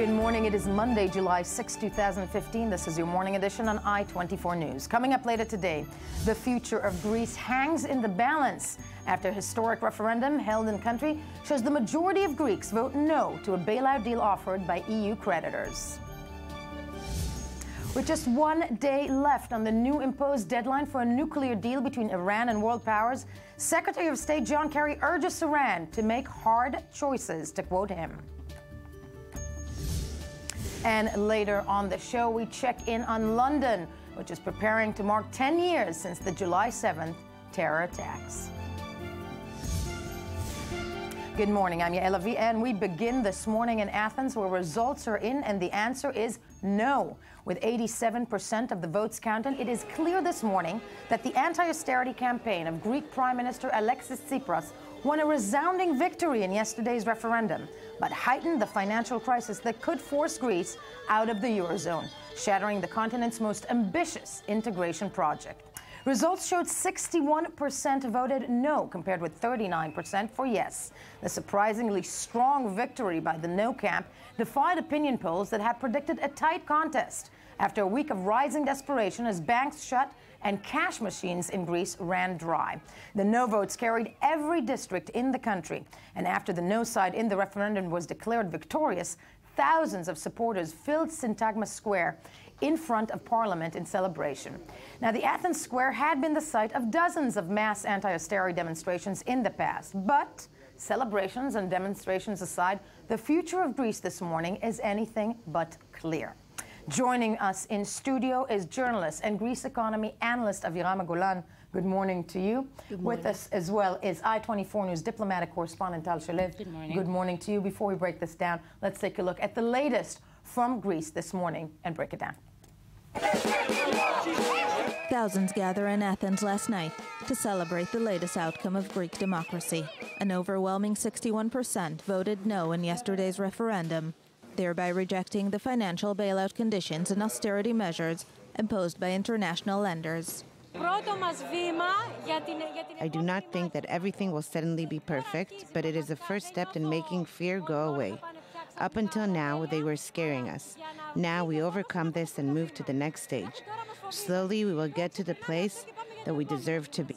Good morning. It is Monday, July 6, 2015. This is your morning edition on I-24 News. Coming up later today, the future of Greece hangs in the balance after a historic referendum held in country shows the majority of Greeks vote no to a bailout deal offered by EU creditors. With just 1 day left on the new imposed deadline for a nuclear deal between Iran and world powers, Secretary of State John Kerry urges Iran to make hard choices, to quote him. And later on the show, we check in on London, which is preparing to mark 10 years since the July 7th terror attacks. Good morning, I'm Yael Avi, and we begin this morning in Athens, where results are in, and the answer is no. With 87% of the votes counted, it is clear this morning that the anti-austerity campaign of Greek Prime Minister Alexis Tsipras won a resounding victory in yesterday's referendum, but heightened the financial crisis that could force Greece out of the Eurozone, shattering the continent's most ambitious integration project. Results showed 61% voted no, compared with 39% for yes. The surprisingly strong victory by the no camp defied opinion polls that had predicted a tight contest after a week of rising desperation as banks shut and cash machines in Greece ran dry. The no votes carried every district in the country, and after the no side in the referendum was declared victorious, thousands of supporters filled Syntagma Square in front of Parliament in celebration. Now, the Athens Square had been the site of dozens of mass anti-austerity demonstrations in the past, but celebrations and demonstrations aside, the future of Greece this morning is anything but clear. Joining us in studio is journalist and Greece economy analyst Aviram Golan. Good morning to you. Good morning. With us as well is I-24 News diplomatic correspondent Tal Shalev. Good morning. Good morning to you. Before we break this down, let's take a look at the latest from Greece this morning and break it down. Thousands gather in Athens last night to celebrate the latest outcome of Greek democracy. An overwhelming 61% voted no in yesterday's referendum, thereby rejecting the financial bailout conditions and austerity measures imposed by international lenders. I do not think that everything will suddenly be perfect, but it is a first step in making fear go away. Up until now, they were scaring us. Now we overcome this and move to the next stage. Slowly, we will get to the place that we deserve to be.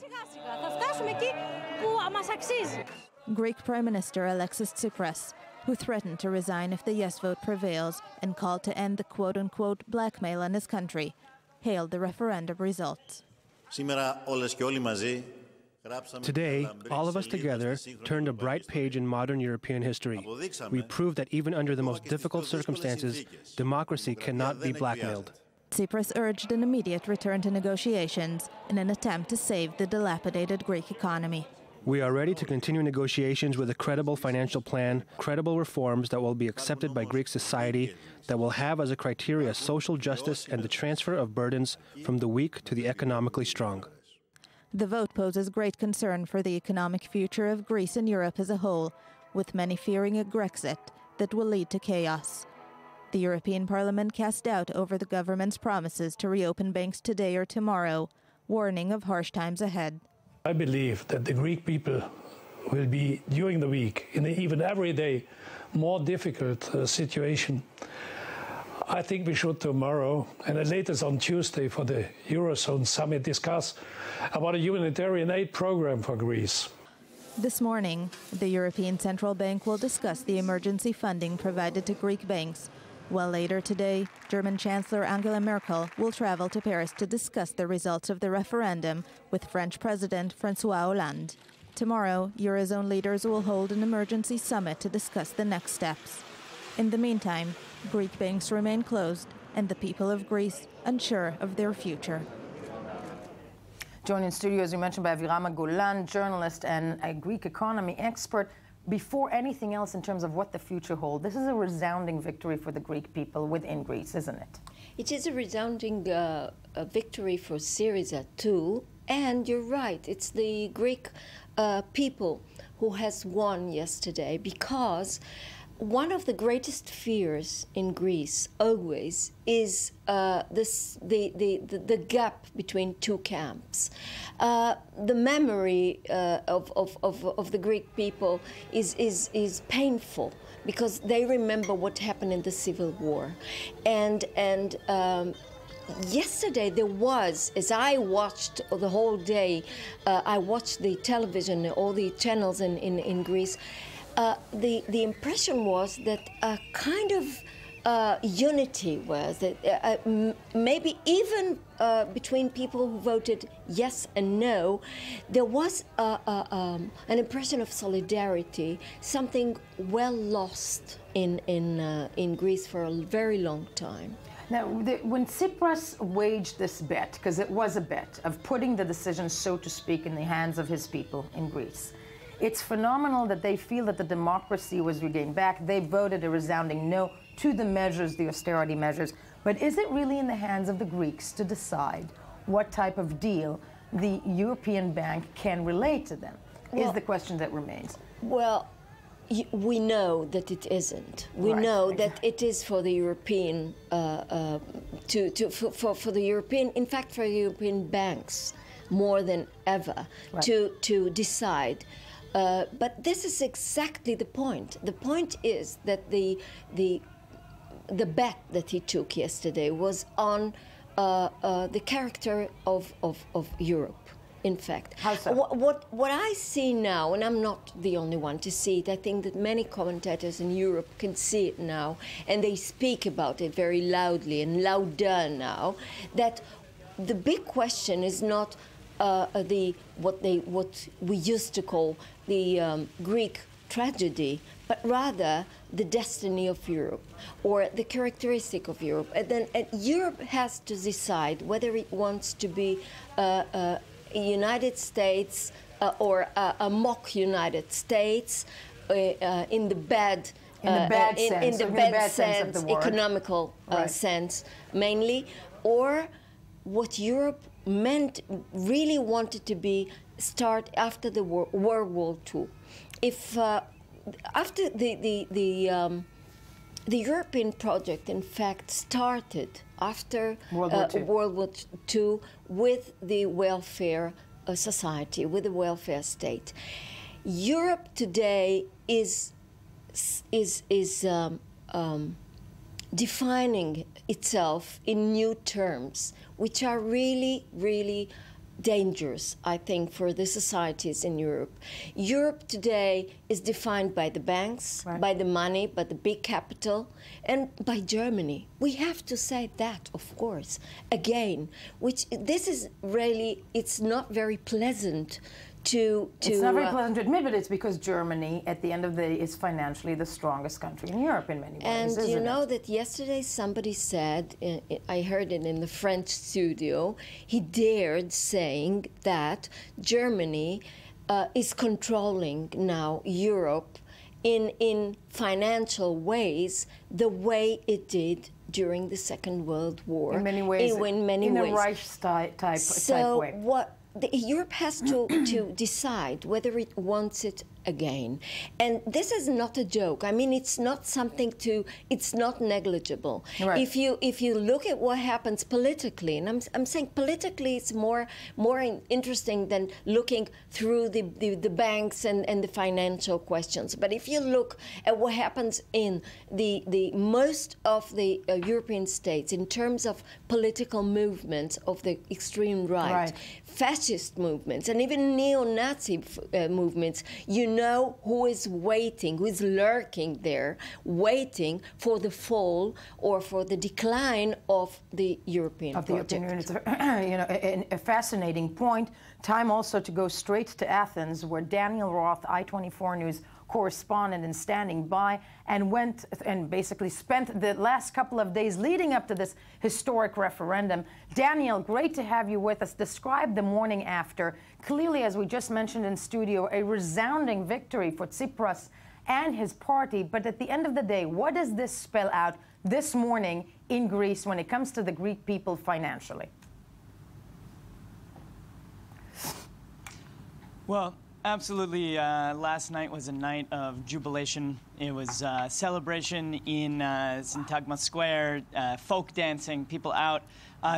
Greek Prime Minister Alexis Tsipras, who threatened to resign if the yes vote prevails and called to end the quote-unquote blackmail in his country, hailed the referendum results. Today, all of us together turned a bright page in modern European history. We proved that even under the most difficult circumstances, democracy cannot be blackmailed. Tsipras urged an immediate return to negotiations in an attempt to save the dilapidated Greek economy. We are ready to continue negotiations with a credible financial plan, credible reforms that will be accepted by Greek society, that will have as a criteria social justice and the transfer of burdens from the weak to the economically strong. The vote poses great concern for the economic future of Greece and Europe as a whole, with many fearing a Grexit that will lead to chaos. The European Parliament cast doubt over the government's promises to reopen banks today or tomorrow, warning of harsh times ahead. I believe that the Greek people will be, during the week, in an even every day, more difficult situation. I think we should tomorrow, and at latest on Tuesday for the Eurozone summit, discuss about a humanitarian aid program for Greece. This morning, the European Central Bank will discuss the emergency funding provided to Greek banks, while later today, German Chancellor Angela Merkel will travel to Paris to discuss the results of the referendum with French President François Hollande. Tomorrow, Eurozone leaders will hold an emergency summit to discuss the next steps. In the meantime, Greek banks remain closed and the people of Greece unsure of their future. Joined in studio, as you mentioned, by Aviram Golan, journalist and a Greek economy expert. Before anything else in terms of what the future holds, this is a resounding victory for the Greek people within Greece, isn't it? It is a resounding victory for Syriza too, and you're right, it's the Greek people who has won yesterday, because one of the greatest fears in Greece always is the gap between two camps. The memory of the Greek people is painful because they remember what happened in the Civil War, and yesterday there was, as I watched the whole day, I watched the television, all the channels in Greece. The impression was that a kind of unity was, that maybe even between people who voted yes and no, there was an impression of solidarity, something well lost in Greece for a very long time. Now, when Tsipras waged this bet, because it was a bet, of putting the decision, so to speak, in the hands of his people in Greece, it's phenomenal that they feel that the democracy was regained back. They voted a resounding no to the measures, the austerity measures. But is it really in the hands of the Greeks to decide what type of deal the European Bank can relate to them? Well, is the question that remains. Well, we know that it isn't. We know that it is for the European, for the European, in fact, for European banks more than ever to decide. But this is exactly the point. The point is that the bet that he took yesterday was on the character of Europe. In fact, how so? What I see now, and I'm not the only one to see it, I think that many commentators in Europe can see it now, and they speak about it very loudly and louder now, that the big question is not what we used to call the Greek tragedy, but rather the destiny of Europe or the characteristic of Europe. And then Europe has to decide whether it wants to be United States or a mock United States in the bad sense, economical sense mainly, or what Europe really wanted to be start after the World War II. If after the European project, in fact, started after World War II with the welfare society, with the welfare state. Europe today is defining itself in new terms, which are really, really dangerous, I think, for the societies in Europe. Europe today is defined by the banks, by the money, by the big capital, and by Germany. We have to say that, of course, again, which this is really, it's not very pleasant to it's not very pleasant to admit, but it's because Germany, at the end of the day, is financially the strongest country in Europe in many ways. And you know that yesterday somebody said, I heard it in the French studio, he dared saying that Germany is controlling now Europe in financial ways the way it did during the Second World War. In many ways. In a Reich type way. Europe has to decide whether it wants it again. And this is not a joke. I mean, it's not something it's not negligible. Right. If you look at what happens politically, and I'm saying politically it's more interesting than looking through the banks and the financial questions. But if you look at what happens in the most of the European states in terms of political movements of the extreme right. Fascist movements, and even neo-Nazi movements, you know who is waiting, who is lurking there, waiting for the fall or for the decline of the European project. The European Union. You know, a fascinating point. Time also to go straight to Athens, where Daniel Roth, I-24 News correspondent and standing by, and went and basically spent the last couple of days leading up to this historic referendum. Daniel, great to have you with us. Describe the morning after. Clearly, as we just mentioned in studio, a resounding victory for Tsipras and his party. But at the end of the day, what does this spell out this morning in Greece when it comes to the Greek people financially? Well, Absolutely. Last night was a night of jubilation. It was celebration in Syntagma Square, folk dancing, people out.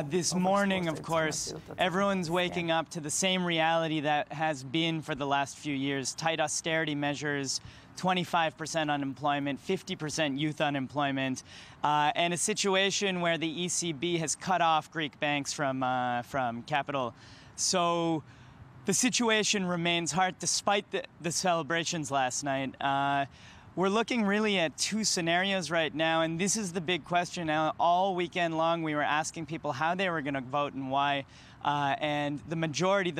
This morning, of course, everyone's waking up to the same reality that has been for the last few years. Tight austerity measures, 25% unemployment, 50% youth unemployment, and a situation where the ECB has cut off Greek banks from capital. So the situation remains hard despite the celebrations last night. We're looking really at two scenarios right now, and this is the big question. All weekend long, we were asking people how they were going to vote and why. And the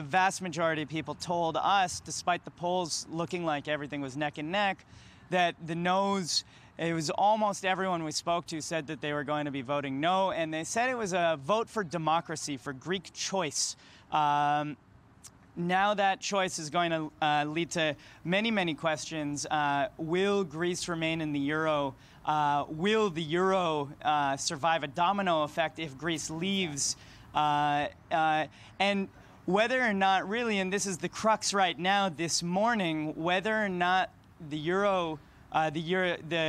vast majority of people told us, despite the polls looking like everything was neck and neck, that the no's, it was almost everyone we spoke to said that they were going to be voting no, and they said it was a vote for democracy, for Greek choice. Now that choice is going to lead to many, many questions. Will Greece remain in the euro? Will the euro survive a domino effect if Greece leaves? And whether or not really, and this is the crux right now this morning, whether or not the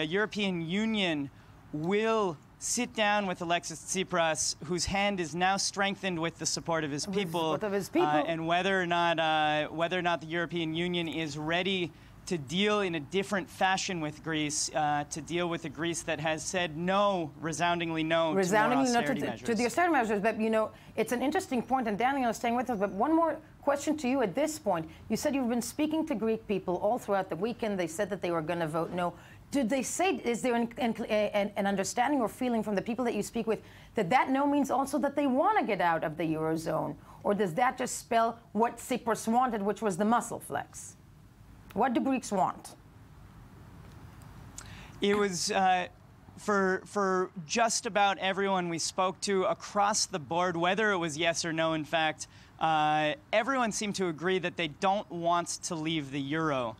European Union will sit down with Alexis Tsipras, whose hand is now strengthened with the support of his people, and whether or not the European Union is ready to deal in a different fashion with Greece, to deal with a Greece that has said no, resoundingly no, to the austerity measures. But, you know, it's an interesting point, and Daniel is staying with us. But one more question to you at this point. You said you've been speaking to Greek people all throughout the weekend. They said that they were going to vote no. Did they say, is there an understanding or feeling from the people that you speak with that no means also that they want to get out of the Eurozone? Or does that just spell what Tsipras wanted, which was the muscle flex? What do Greeks want? It was, for just about everyone we spoke to across the board, whether it was yes or no, in fact, everyone seemed to agree that they don't want to leave the euro.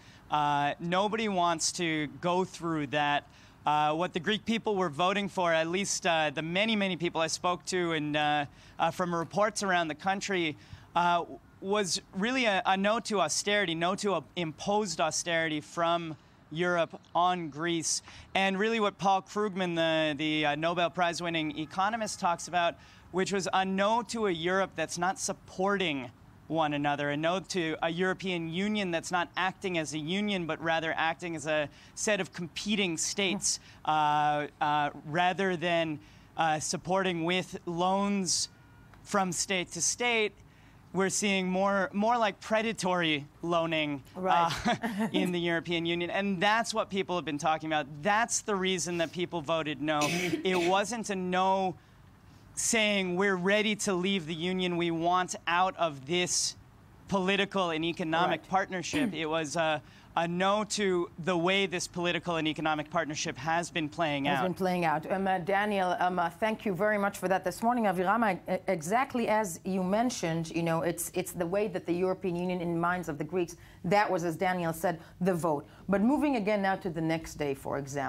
Nobody wants to go through that. What the Greek people were voting for, at least the many, many people I spoke to and from reports around the country, was really a no to austerity, no to imposed austerity from Europe on Greece. And really what Paul Krugman, the Nobel Prize-winning economist, talks about, which was a no to a Europe that's not supporting one another, a no to a European Union that's not acting as a union, but rather acting as a set of competing states, rather than supporting with loans from state to state. We're seeing more like predatory loaning in the European Union. And that's what people have been talking about. That's the reason that people voted no. It wasn't a no saying we're ready to leave the Union, we want out of this political and economic partnership. It was a no to the way this political and economic partnership has been playing out. Daniel, thank you very much for that this morning. Aviram, exactly as you mentioned, you know, it's the way that the European Union, in the minds of the Greeks, that was, as Daniel said, the vote. But moving again now to the next day, for example.